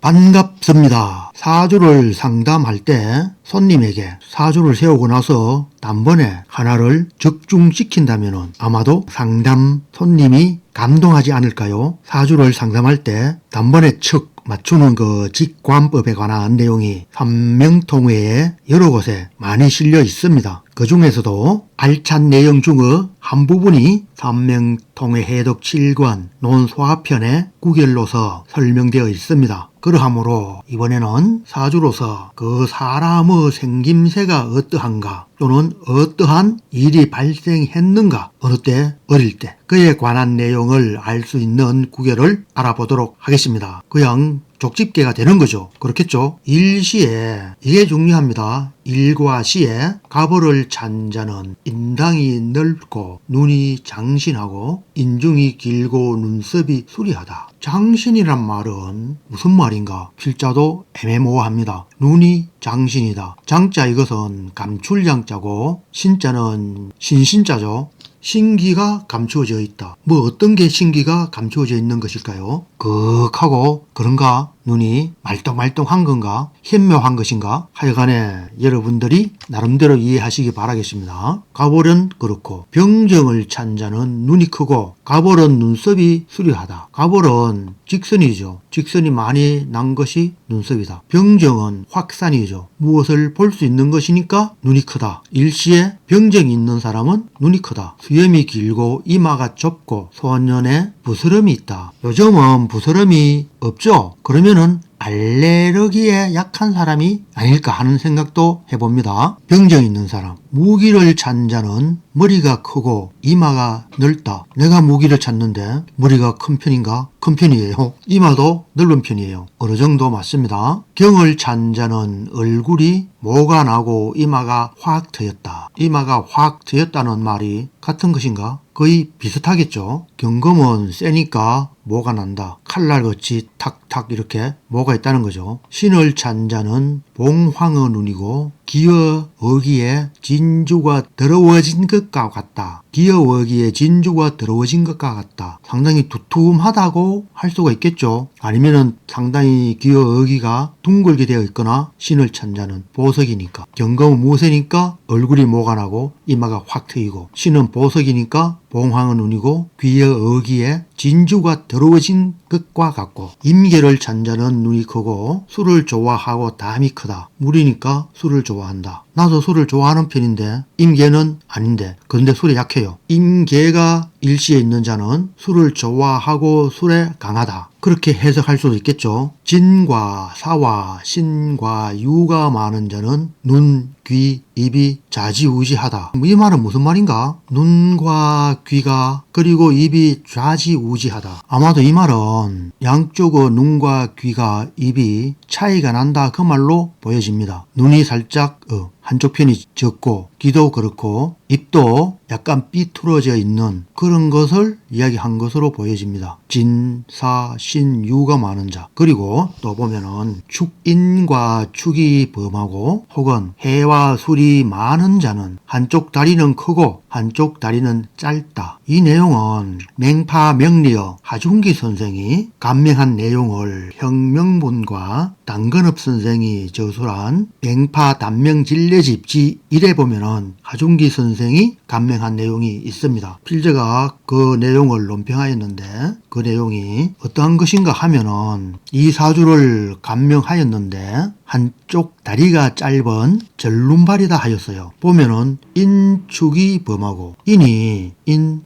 반갑습니다. 사주를 상담할 때 손님에게 사주를 세우고 나서 단번에 하나를 적중시킨다면 아마도 상담 손님이 감동하지 않을까요? 사주를 상담할 때 단번에 척 맞추는 그 직관법에 관한 내용이 삼명통회에 여러 곳에 많이 실려 있습니다. 그 중에서도 알찬 내용 중의 한 부분이 삼명통회 해독 7권 논소화편의 구결로서 설명되어 있습니다. 그러하므로 이번에는 사주로서 그 사람의 생김새가 어떠한가 또는 어떠한 일이 발생했는가 어느 때 어릴 때 그에 관한 내용을 알 수 있는 구결을 알아보도록 하겠습니다. 그냥 족집게가 되는 거죠. 그렇겠죠? 일시에 이게 중요합니다. 일과 시에 갑오를 찬 자는 인당이 넓고 눈이 장신하고 인중이 길고 눈썹이 수리하다. 장신이란 말은 무슨 말인가? 필자도 애매모호합니다. 눈이 장신이다. 장자 이것은 감출양자고 신자는 신신자죠. 신기가 감추어져 있다. 뭐 어떤 게 신기가 감추어져 있는 것일까요? 극하고 그런가? 눈이 말똥말똥한 건가? 현묘한 것인가? 하여간에 여러분들이 나름대로 이해하시기 바라겠습니다. 갑오는 그렇고 병정을 찬 자는 눈이 크고 갑오는 눈썹이 수려하다. 갑오는 직선이죠. 직선이 많이 난 것이 눈썹이다. 병정은 확산이죠. 무엇을 볼 수 있는 것이니까 눈이 크다. 일시에 병정이 있는 사람은 눈이 크다. 수염이 길고 이마가 좁고 소년에 부스럼이 있다. 요즘은 부스럼이 없죠. 그러면은 알레르기에 약한 사람이 아닐까 하는 생각도 해봅니다. 병정 있는 사람. 무기를 찬 자는 머리가 크고 이마가 넓다. 내가 무기를 찾는데 머리가 큰 편인가? 큰 편이에요. 이마도 넓은 편이에요. 어느 정도 맞습니다. 경을 찬 자는 얼굴이 모가 나고 이마가 확 트였다. 이마가 확 트였다는 말이 같은 것인가? 거의 비슷하겠죠. 경금은 세니까 모가 난다. 칼날같이 탁탁 이렇게 모가 있다는 거죠. 신을 찬 자는 봉황의 눈이고 기어 어기에 진주가 더러워진 것과 같다. 기어 어기에 진주가 더러워진 것과 같다. 상당히 두툼하다고 할 수가 있겠죠. 아니면은 상당히 기어 어기가 둥글게 되어 있거나 신을 찬 자는 보석이니까 경금은 무쇠니까 얼굴이 모가 나고 이마가 확 트이고 신은 보석이니까 봉황의 눈이고 귀어 어기에 진주가 더러워진 것과 같고 임계를 찬 자는 눈이 크고 술을 좋아하고 담이 크다. 물이니까 술을 좋아한다. 나도 술을 좋아하는 편인데 임계는 아닌데 그런데 술에 약해요. 임계가 일시에 있는 자는 술을 좋아하고 술에 강하다. 그렇게 해석할 수도 있겠죠. 진과 사와 신과 유가 많은 자는 눈, 귀, 입이 좌지우지하다. 이 말은 무슨 말인가? 눈과 귀가 그리고 입이 좌지우지하다. 아마도 이 말은 양쪽의 눈과 귀가 입이 차이가 난다 그 말로 보여집니다. 눈이 살짝 한쪽 편이 적고 귀도 그렇고 입도 약간 삐뚤어져 있는 그런 것을 이야기한 것으로 보여집니다. 진, 사, 신, 유가 많은 자. 그리고 또 보면은 축인과 축이 범하고 혹은 해와 술이 많은 자는 한쪽 다리는 크고 한쪽 다리는 짧다. 이 내용은 맹파명리어 하중기 선생이 감명한 내용을 형명본과 당근업 선생이 저술한 맹파단명진례집 지1에 보면은 하중기 선생이 감명한 내용이 있습니다. 필자가 그 내용을 논평하였는데 그 내용이 어떠한 것인가 하면은 이 사주를 감명하였는데 한쪽 다리가 짧은 절름발이다 하였어요. 보면은 인축이 범하고 인이 인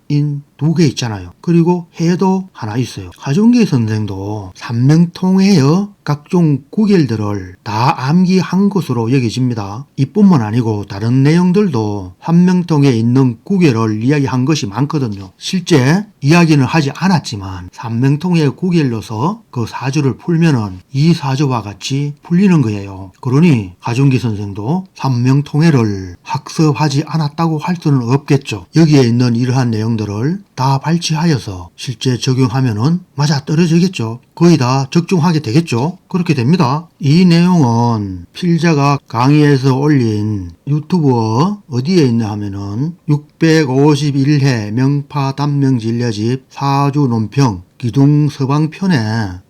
두 개 있잖아요. 그리고 해도 하나 있어요. 하중기 선생도 삼명통회의 각종 구결들을 다 암기한 것으로 여겨집니다. 이뿐만 아니고 다른 내용들도 삼명통에 있는 구결을 이야기한 것이 많거든요. 실제 이야기는 하지 않았지만 삼명통의 구결로서 그 사주를 풀면은 이 사주와 같이 풀리는 거예요. 그러니 하중기 선생도 삼명통회를 학습하지 않았다고 할 수는 없겠죠. 여기에 있는 이러한 내용들을 다 발치하여서 실제 적용하면은 맞아 떨어지겠죠. 거의 다 적중하게 되겠죠. 그렇게 됩니다. 이 내용은 필자가 강의에서 올린 유튜브 어디에 있나 하면은 651회 명파단명진례집 사주논평 기둥 서방편에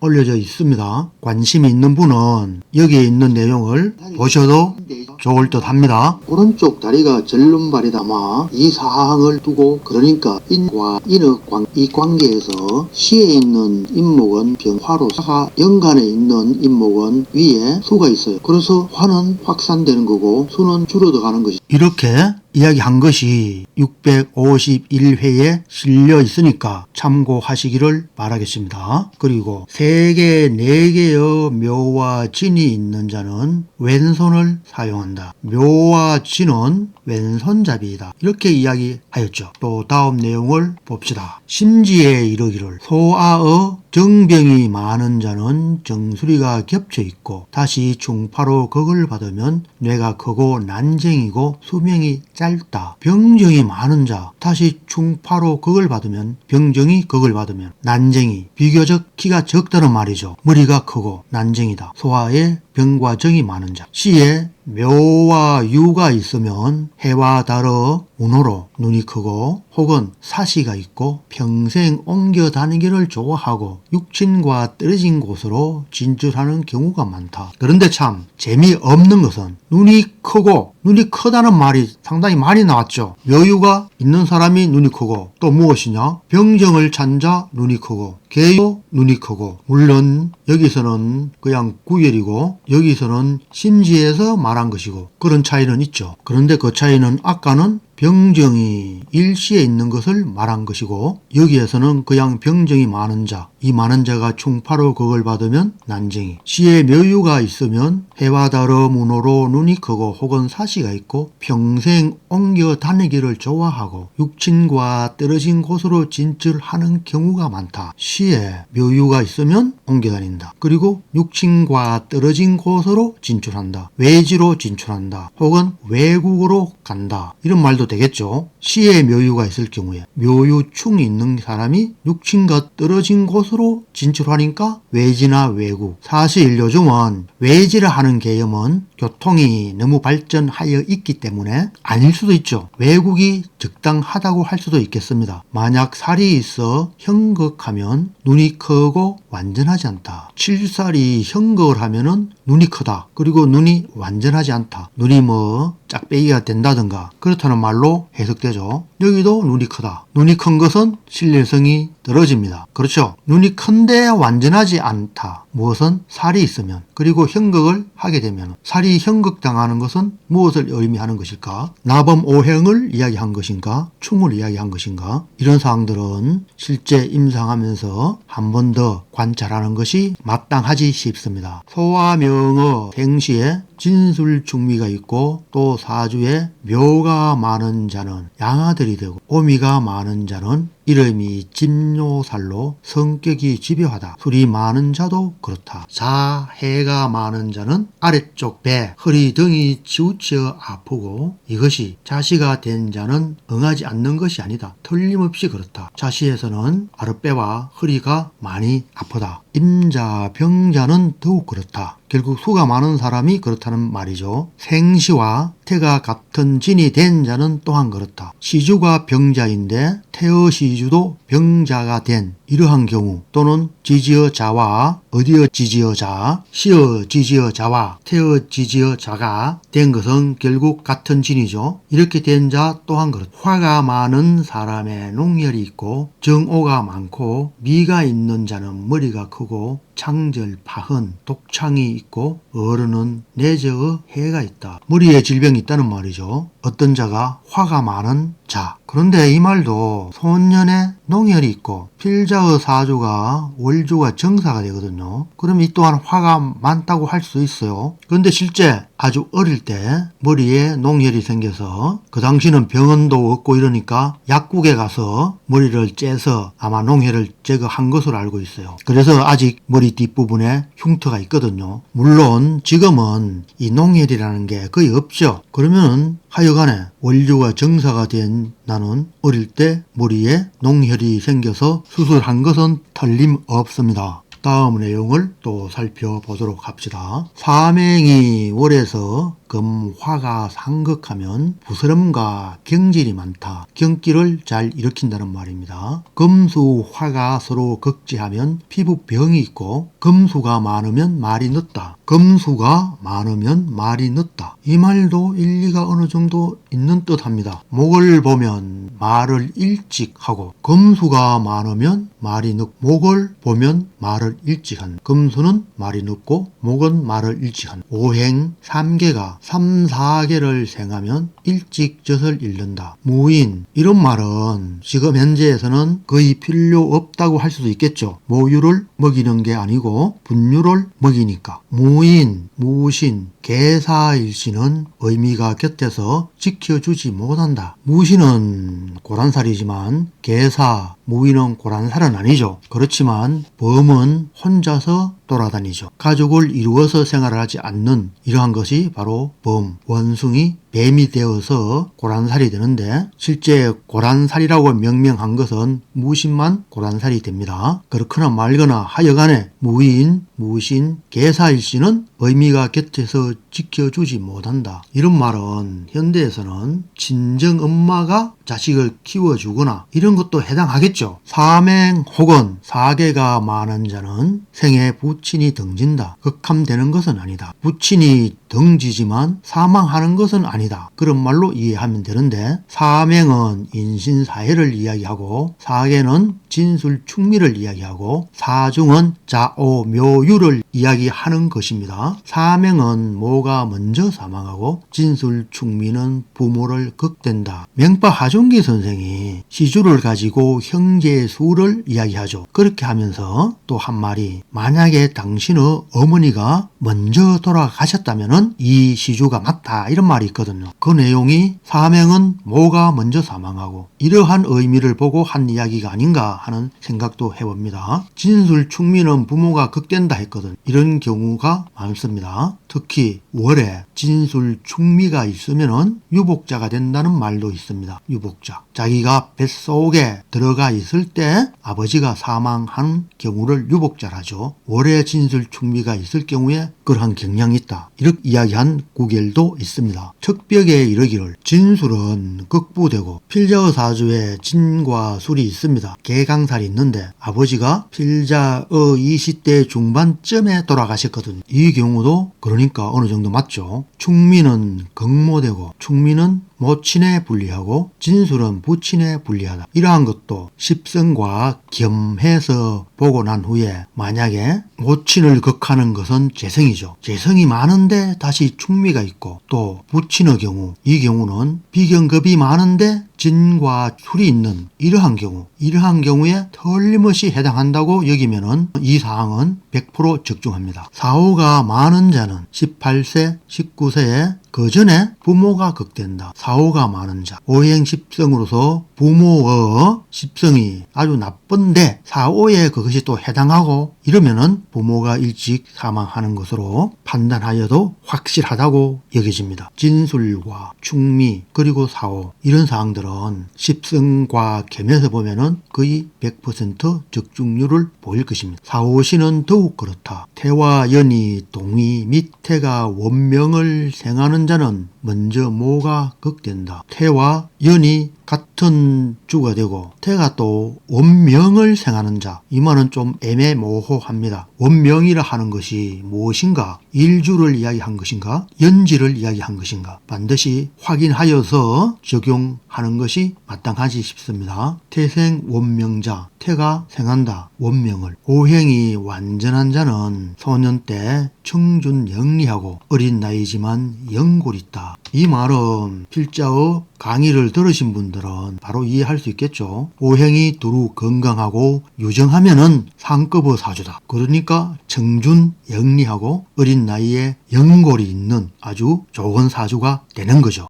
올려져 있습니다. 관심이 있는 분은 여기에 있는 내용을 보셔도 좋을 듯 합니다. 오른쪽 다리가 절름발이다마 이 사항을 두고 그러니까 인과 인의 이 관계에서 시에 있는 인목은 병화로 사가 연간에 있는 인목은 위에 수가 있어요. 그래서 화는 확산되는 거고 수는 줄어들어가는 것이. 이렇게 이야기한 것이 651회에 실려 있으니까 참고하시기를 바라겠습니다. 그리고 3개, 4개의 묘와 진이 있는 자는 왼손을 사용한다. 묘와 진은 왼손잡이이다. 이렇게 이야기하였죠. 또 다음 내용을 봅시다. 심지에 이르기를 소아의 정병이 많은 자는 정수리가 겹쳐 있고 다시 중파로 극을 받으면 뇌가 크고 난쟁이고 수명이 짧다. 병정이 많은 자 다시 중파로 극을 받으면 병정이 극을 받으면 난쟁이 비교적 키가 적다는 말이죠. 머리가 크고 난쟁이다. 소아에 병과 정이 많은 자. 시에 묘와 유가 있으면 해와 달의 운호로 눈이 크고 혹은 사시가 있고 평생 옮겨 다니기를 좋아하고 육친과 떨어진 곳으로 진출하는 경우가 많다. 그런데 참 재미없는 것은 눈이 크고 눈이 크다는 말이 상당히 많이 나왔죠. 묘유가 있는 사람이 눈이 크고 또 무엇이냐? 병정을 찬 자 눈이 크고 개요 눈이 크고 물론 여기서는 그냥 구열이고 여기서는 심지에서 말한 것이고 그런 차이는 있죠. 그런데 그 차이는 아까는 병정이 일시에 있는 것을 말한 것이고 여기에서는 그냥 병정이 많은 자, 이 많은 자가 충파로 극을 받으면 난쟁이, 시에 묘유가 있으면 해와 달의 문호로 눈이 크고 혹은 사시가 있고 평생 옮겨 다니기를 좋아하고 육친과 떨어진 곳으로 진출하는 경우가 많다. 시에 묘유가 있으면 옮겨 다닌다. 그리고 육친과 떨어진 곳으로 진출한다. 외지로 진출한다. 혹은 외국으로 간다. 이런 말도 되겠죠. 시에 묘유가 있을 경우에 묘유충이 있는 사람이 육친과 떨어진 곳으로 진출하니까 외지나 외국. 사실 요즘은 외지를 하는 개념은 교통이 너무 발전하여 있기 때문에 아닐 수도 있죠. 외국이 적당하다고 할 수도 있겠습니다. 만약 살이 있어 형극하면 눈이 크고 완전하지 않다. 7살이 형극을 하면은 눈이 크다. 그리고 눈이 완전하지 않다. 눈이 뭐 짝배기가 된다든가 그렇다는 말로 해석되죠. 여기도 눈이 크다. 눈이 큰 것은 신뢰성이 떨어집니다. 그렇죠. 눈이 큰데 완전하지 않다. 무엇은 살이 있으면 그리고 형극을 하게 되면 살이 형극당하는 것은 무엇을 의미하는 것일까? 나범 오행을 이야기한 것인가? 충을 이야기한 것인가? 이런 사항들은 실제 임상하면서 한 번 더 관찰하는 것이 마땅하지 싶습니다. 소화명의 생시에 진술중미가 있고 또 사주에 묘가 많은 자는 양아들이 되고 오미가 많은 자는 이름이 진묘살로 성격이 집요하다. 술이 많은 자도 그렇다. 자해가 많은 자는 아래쪽 배, 허리 등이 치우쳐 아프고 이것이 자시가 된 자는 응하지 않는 것이 아니다. 틀림없이 그렇다. 자시에서는 아랫배와 허리가 많이 아프다. 임자, 병자는 더욱 그렇다. 결국 수가 많은 사람이 그렇다는 말이죠. 생시와 태가 같은 진이 된 자는 또한 그렇다. 시주가 병자인데 태의 시주도 병자가 된 이러한 경우 또는 지지어 자와 어디어 지지어 자, 시어 지지어 자와 태의 지지어 자가 된 것은 결국 같은 진이죠. 이렇게 된 자 또한 그렇다. 화가 많은 사람의 농열이 있고 정오가 많고 미가 있는 자는 머리가 크고 창절, 파흔, 독창이 있고 어른은 내저의 해가 있다. 머리에 질병이 있다는 말이죠. 어떤 자가 화가 많은 자. 그런데 이 말도 소년에 농열이 있고 필자의 사주가 월주가 정사가 되거든요. 그럼 이 또한 화가 많다고 할 수 있어요. 그런데 실제 아주 어릴 때 머리에 농열이 생겨서 그 당시는 병원도 없고 이러니까 약국에 가서 머리를 째서 아마 농열을 제거한 것으로 알고 있어요. 그래서 아직 머리 뒷부분에 흉터가 있거든요. 물론 지금은 이 농열이라는 게 거의 없죠. 그러면 하여간에 월주가 정사가 된 나는 어릴 때 머리에 농혈이 생겨서 수술한 것은 틀림없습니다. 다음 내용을 또 살펴보도록 합시다. 사맹이 월에서 금화가 상극하면 부스럼과 경질이 많다. 경기를 잘 일으킨다는 말입니다. 금수화가 서로 극지하면 피부병이 있고 금수가 많으면 말이 늦다. 금수가 많으면 말이 늦다. 이 말도 일리가 어느 정도 있는 듯합니다. 목을 보면 말을 일찍 하고 금수가 많으면 말이 늦고 목을 보면 말을 일찍 한다. 금수는 말이 늦고 목은 말을 일찍 한다. 오행 3개가 3, 4개를 생하면 일찍 젖을 잃는다. 무인 이런 말은 지금 현재에서는 거의 필요 없다고 할 수도 있겠죠. 모유를 먹이는 게 아니고 분유를 먹이니까. 무인, 무신, 개사일신은 의미가 곁에서 지켜주지 못한다. 무신은 고란살이지만 개사, 무인은 고란살은 아니죠. 그렇지만 범은 혼자서 돌아다니죠. 가족을 이루어서 생활을 하지 않는 이러한 것이 바로 범, 원숭이, 뱀이 되어서 고란살이 되는데 실제 고란살이라고 명명한 것은 무신만 고란살이 됩니다. 그렇거나 말거나 하여간에 무인, 무신, 개사일신은 의미가 곁에서 지켜주지 못한다. 이런 말은 현대에서는 친정 엄마가 자식을 키워주거나 이런 것도 해당하겠죠. 사맹 혹은 사계가 많은 자는 생에 부친이 등진다. 극함되는 것은 아니다. 부친이 등지지만 사망하는 것은 아니다. 그런 말로 이해하면 되는데 사맹은 인신사해를 이야기하고 사계는 진술충미를 이야기하고 사중은 자오묘유를 이야기하는 것입니다. 사맹은 모가 먼저 사망하고 진술충미는 부모를 극된다. 명파 하종기 선생이 시주를 가지고 형제의 수를 이야기하죠. 그렇게 하면서 또 한 말이 만약에 당신의 어머니가 먼저 돌아가셨다면 이 시주가 맞다 이런 말이 있거든요. 그 내용이 사맹은 모가 먼저 사망하고 이러한 의미를 보고 한 이야기가 아닌가 하는 생각도 해봅니다. 진술충미는 부모가 극된다 했거든. 이런 경우가 많습니다. 특히 월에 진술충미가 있으면 유복자가 된다는 말도 있습니다. 유복자. 자기가 뱃속에 들어가 있을 때 아버지가 사망한 경우를 유복자라죠. 월에 진술충미가 있을 경우에 그러한 경향이 있다. 이렇게 이야기한 구결도 있습니다. 척벽에 이르기를 진술은 극부되고 필자의 사주에 진과 술이 있습니다. 개강살이 있는데 아버지가 필자의 20대 중반쯤에 돌아가셨거든요. 이 경우도 그러니까 어느 정도 맞죠. 충미는 극모되고 충미는 모친에 불리하고 진술은 부친에 불리하다. 이러한 것도 십성과 겸해서 보고 난 후에 만약에 모친을 극하는 것은 재성이죠. 재성이 많은데 다시 충미가 있고 또 부친의 경우 이 경우는 비경급이 많은데 진과 술이 있는 이러한 경우에 틀림없이 해당한다고 여기면은 이 사항은 100% 적중합니다. 사오가 많은 자는 18세, 19세에 그 전에 부모가 극된다. 사오가 많은 자. 오행 십성으로서 부모의 십성이 아주 나쁜데 사오에 그것이 또 해당하고 이러면은 부모가 일찍 사망하는 것으로 판단하여도 확실하다고 여겨집니다. 진술과 충미 그리고 사오 이런 사항들은 십성과 겸해서 보면은 거의 100% 적중률을 보일 것입니다. 사오시는 더욱 그렇다. 태와 연이 동이 및 태가 원명을 생하는 자는 먼저 모가 극된다. 태와 연이 같은 주가 되고 태가 또 원명을 생하는 자. 이 말은 좀 애매모호합니다. 원명이라 하는 것이 무엇인가? 일주를 이야기한 것인가? 연지를 이야기한 것인가? 반드시 확인하여서 적용하는 것이 마땅하지 싶습니다. 태생 원명자. 태가 생한다. 원명을. 오행이 완전한 자는 소년 때 청준 영리하고 어린 나이지만 영골 있다. 이 말은 필자의 강의를 들으신 분들은 바로 이해할 수 있겠죠. 오행이 두루 건강하고 유정하면은 상급의 사주다. 그러니까 청준 영리하고 어린 나이에 영골이 있는 아주 좋은 사주가 되는 거죠.